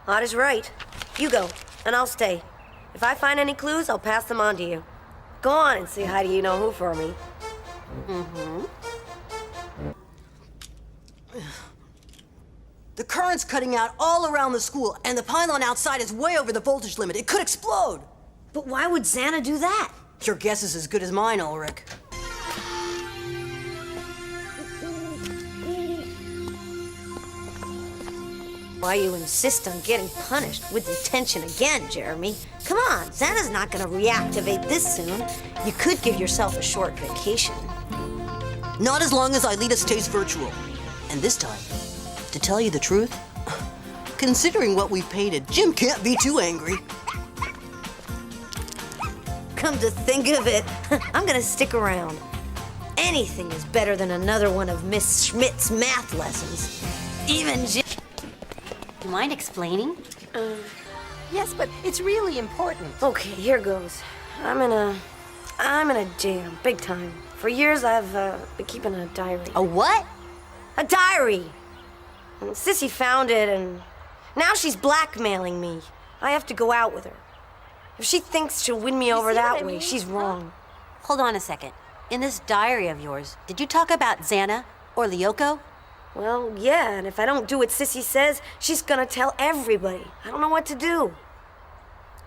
Odd is right. You go, and I'll stay. If I find any clues, I'll pass them on to you. Go on and say hi to you-know-who for me. The current's cutting out all around the school, and the pylon outside is way over the voltage limit. It could explode. But why would Xana do that? Your guess is as good as mine, Ulrich. Why you insist on getting punished with detention again, Jeremy? Come on, Xana's not gonna reactivate this soon. You could give yourself a short vacation. Not as long as Aelita stays virtual. And this time, to tell you the truth, considering what we painted, Jim can't be too angry. Come to think of it, I'm gonna stick around. Anything is better than another one of Miss Schmidt's math lessons. Even Jim... You mind explaining? Yes, but it's really important. Okay, here goes. I'm in a jam, big time. For years, I've been keeping a diary. A what? A diary! And Sissy found it, and now she's blackmailing me. I have to go out with her. If she thinks she'll win me over that way, she's wrong. Hold on a second. In this diary of yours, did you talk about Xana or Lyoko? Well, yeah, and if I don't do what Sissy says, she's gonna tell everybody. I don't know what to do.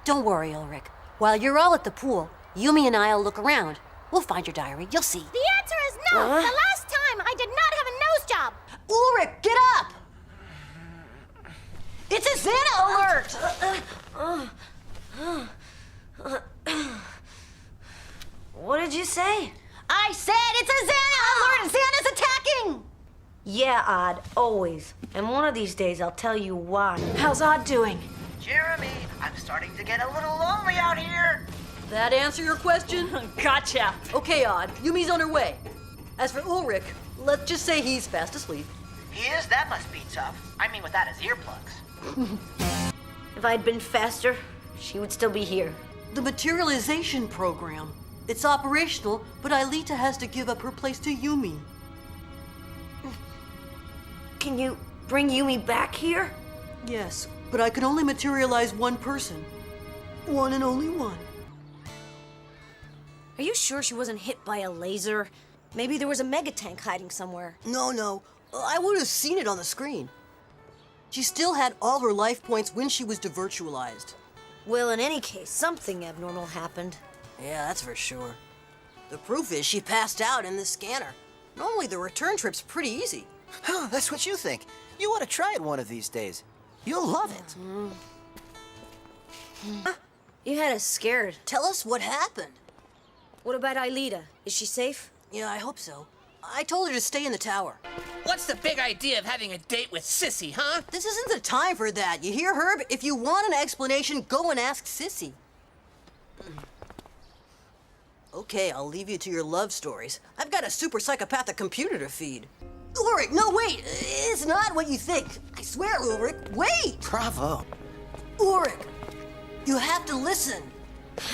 Don't worry, Ulrich. While you're all at the pool, Yumi and I'll look around. We'll find your diary. You'll see. The answer is no. The last time I did not have a nose job. Ulrich, get up! It's a Xana alert! What did you say? I said it's a Xana alert! Xana's attacking! Yeah, Odd, always. And one of these days I'll tell you why. How's Odd doing? Jeremy, I'm starting to get a little lonely out here. That answer your question? Gotcha. Okay, Odd. Yumi's on her way. As for Ulrich, let's just say he's fast asleep. He is? That must be tough. I mean, without his earplugs. If I'd been faster, she would still be here. The materialization program. It's operational, but Aelita has to give up her place to Yumi. Can you bring Yumi back here? Yes, but I can only materialize one person. One and only one. Are you sure she wasn't hit by a laser? Maybe there was a mega tank hiding somewhere. No. I would have seen it on the screen. She still had all her life points when she was devirtualized. Well, in any case, something abnormal happened. Yeah, that's for sure. The proof is she passed out in the scanner. Normally the return trip's pretty easy. Oh, that's what you think. You ought to try it one of these days. You'll love it. You had us scared. Tell us what happened. What about Aelita? Is she safe? Yeah, I hope so. I told her to stay in the tower. What's the big idea of having a date with Sissy, huh? This isn't the time for that. You hear, Herb? If you want an explanation, go and ask Sissy. Okay, I'll leave you to your love stories. I've got a super psychopathic computer to feed. Ulrich, no, wait! It's not what you think. I swear, Ulrich, wait! Bravo. Ulrich, you have to listen.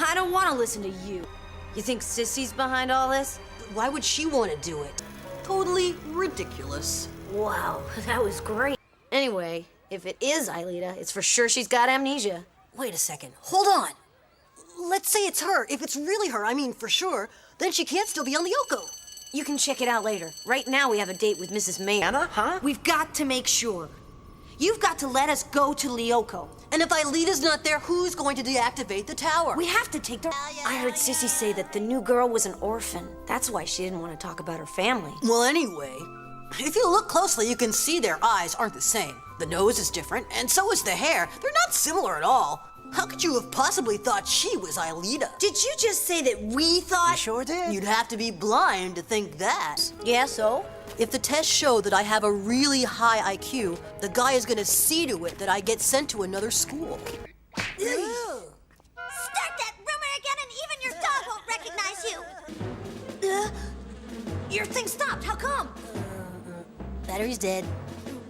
I don't want to listen to you. You think Sissy's behind all this? Why would she want to do it? Totally ridiculous. Wow, that was great. Anyway, if it is Aelita, it's for sure she's got amnesia. Wait a second. Hold on. Let's say it's her. If it's really her, I mean for sure, then she can't still be on Lyoko. You can check it out later. Right now we have a date with Mrs. May. Anna, huh? We've got to make sure. You've got to let us go to Lyoko. And if Aelita's not there, who's going to deactivate the tower? We have to take the... I heard Sissy say that the new girl was an orphan. That's why she didn't want to talk about her family. Well, anyway, if you look closely, you can see their eyes aren't the same. The nose is different, and so is the hair. They're not similar at all. How could you have possibly thought she was Aelita? Did you just say that we thought... You sure did. You'd have to be blind to think that. Yeah, so? If the tests show that I have a really high IQ, the guy is gonna see to it that I get sent to another school. Start that rumor again and even your dog won't recognize you. Your thing stopped. How come? Battery's dead.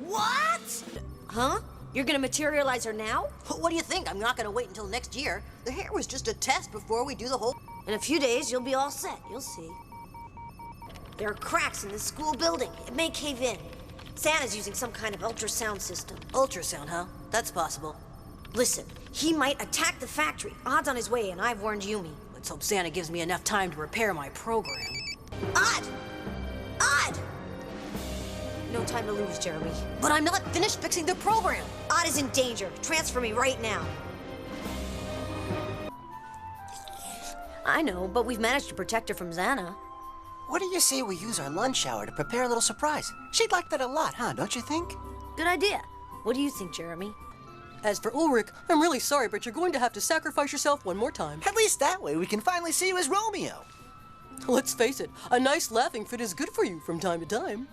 What? Huh? You're gonna materialize her now? What do you think? I'm not gonna wait until next year. The hair was just a test before we do the whole... In a few days, you'll be all set. You'll see. There are cracks in the school building. It may cave in. Santa's using some kind of ultrasound system. Ultrasound, huh? That's possible. Listen, he might attack the factory. Odd's on his way, and I've warned Yumi. Let's hope Santa gives me enough time to repair my program. Odd! Odd! No time to lose, Jeremy. But I'm not finished fixing the program. Odd is in danger. Transfer me right now. I know, but we've managed to protect her from Xana. What do you say we use our lunch hour to prepare a little surprise? She'd like that a lot, huh? Don't you think? Good idea. What do you think, Jeremy? As for Ulrich, I'm really sorry, but you're going to have to sacrifice yourself one more time. At least that way we can finally see you as Romeo. Let's face it, a nice laughing fit is good for you from time to time.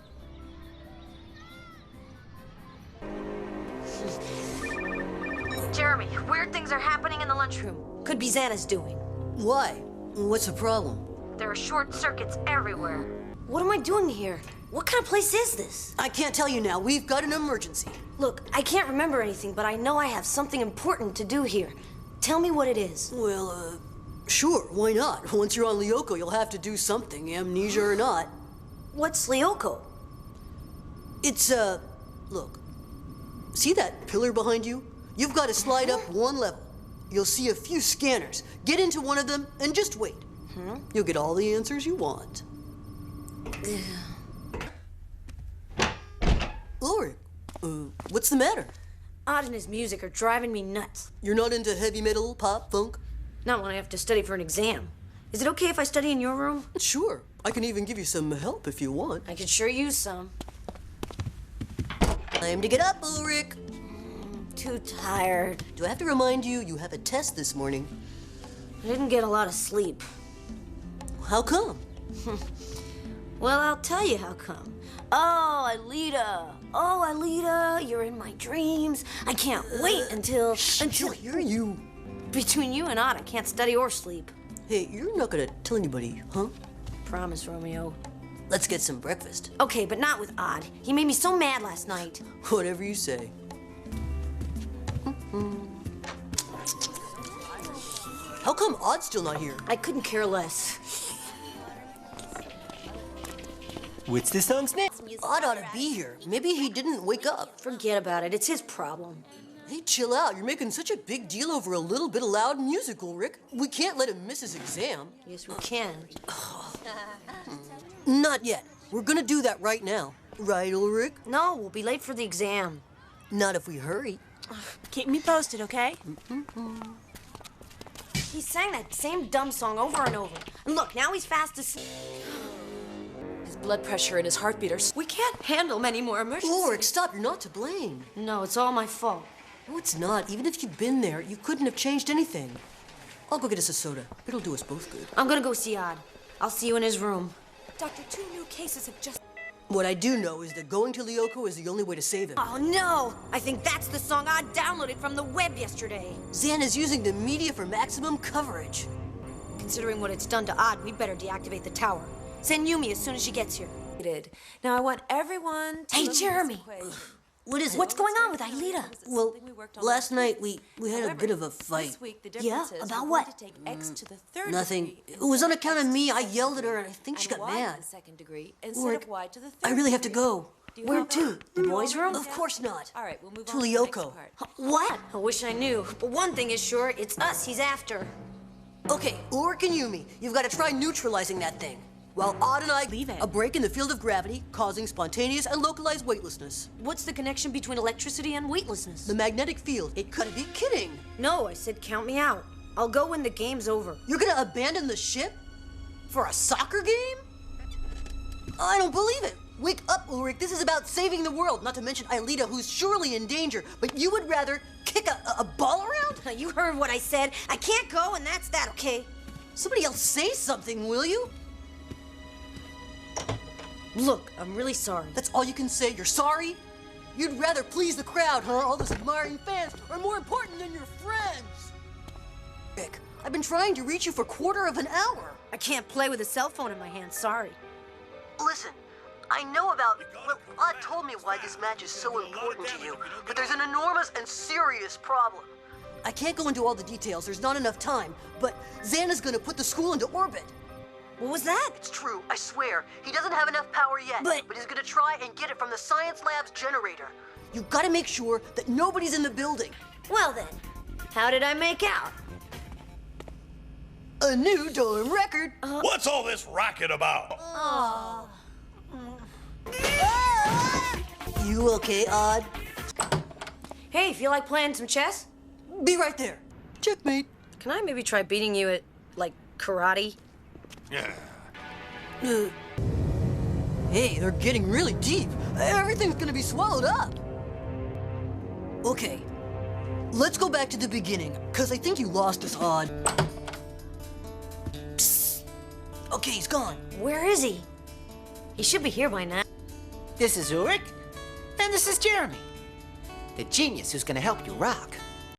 Jeremy, weird things are happening in the lunchroom. Could be Xana's doing. Why? What's the problem? There are short circuits everywhere. What am I doing here? What kind of place is this? I can't tell you now. We've got an emergency. Look, I can't remember anything, but I know I have something important to do here. Tell me what it is. Well, sure, why not? Once you're on Lyoko, you'll have to do something, amnesia or not. What's Lyoko? It's, look. See that pillar behind you? You've got to slide up one level. You'll see a few scanners. Get into one of them and just wait. You'll get all the answers you want. Ulrich, what's the matter? Odd and his music are driving me nuts. You're not into heavy metal, pop, funk? Not when I have to study for an exam. Is it okay if I study in your room? Sure. I can even give you some help if you want. I could sure use some. Time to get up, Ulrich. Too tired. Do I have to remind you, you have a test this morning? I didn't get a lot of sleep. How come? Well, I'll tell you how come. Oh, Alita, you're in my dreams. I can't wait until... She'll hear you. Between you and Odd, I can't study or sleep. Hey, you're not gonna tell anybody, huh? Promise, Romeo. Let's get some breakfast. Okay, but not with Odd. He made me so mad last night. Whatever you say. How come Odd's still not here? I couldn't care less. What's the song's name? Odd ought to be here. Maybe he didn't wake up. Forget about it. It's his problem. Hey, chill out. You're making such a big deal over a little bit of loud music, Ulrich. We can't let him miss his exam. Yes, we can. Not yet. We're gonna do that right now. Right, Ulrich? No, we'll be late for the exam. Not if we hurry. Keep me posted, okay? He sang that same dumb song over and over. And look, now he's fast asleep. His blood pressure and his heartbeat are... We can't handle many more emergencies. Ulrich, stop. You're not to blame. No, it's all my fault. No, it's not. Even if you'd been there, you couldn't have changed anything. I'll go get us a soda. It'll do us both good. I'm gonna go see Odd. I'll see you in his room. Doctor, 2 new cases have just... What I do know is that going to Lyoko is the only way to save him. Oh, no! I think that's the song Odd downloaded from the web yesterday. Xana's using the media for maximum coverage. Considering what it's done to Odd, we'd better deactivate the tower. Send Yumi as soon as she gets here. Now I want everyone to... Hey, Jeremy! What is it? What's going on with Aelita? Well, last night we had a bit of a fight. Yeah? About what? Nothing. It was on account of me. I yelled at her and I think she got mad. Ulrich, I really have to go. Where to? The boys' room? Of course not. All right, we'll move To on to the next Lyoko. part. What? I wish I knew. But one thing is sure, it's us he's after. Okay, Ulrich and Yumi, you've got to try neutralizing that thing. While Odd and I Leave it. a break in the field of gravity, causing spontaneous and localized weightlessness. What's the connection between electricity and weightlessness? The magnetic field. It could be kidding. No, I said count me out. I'll go when the game's over. You're gonna abandon the ship? For a soccer game? I don't believe it. Wake up, Ulrich. This is about saving the world, not to mention Aelita, who's surely in danger. But you would rather kick a ball around? You heard what I said. I can't go, and that's that, okay? Somebody else say something, will you? Look, I'm really sorry. That's all you can say? You're sorry? You'd rather please the crowd, huh? All those admiring fans are more important than your friends. Rick, I've been trying to reach you for quarter of an hour. I can't play with a cell phone in my hand, sorry. Listen, I know about... Well, Odd told me why this match is so important to you, but there's an enormous and serious problem. I can't go into all the details, there's not enough time, but Xana's gonna put the school into orbit. What was that? It's true, I swear. He doesn't have enough power yet, But he's gonna try and get it from the science lab's generator. You've gotta make sure that nobody's in the building. Well then, how did I make out? A new dorm record. What's all this racket about? You okay, Odd? Hey, feel like playing some chess? Be right there. Checkmate. Can I maybe try beating you at, like, karate? Yeah. Hey, they're getting really deep. Everything's gonna be swallowed up. Okay, let's go back to the beginning, because I think you lost us, Odd. Psst. Okay, he's gone. Where is he? He should be here by now. This is Ulrich, and this is Jeremy, the genius who's gonna help you rock.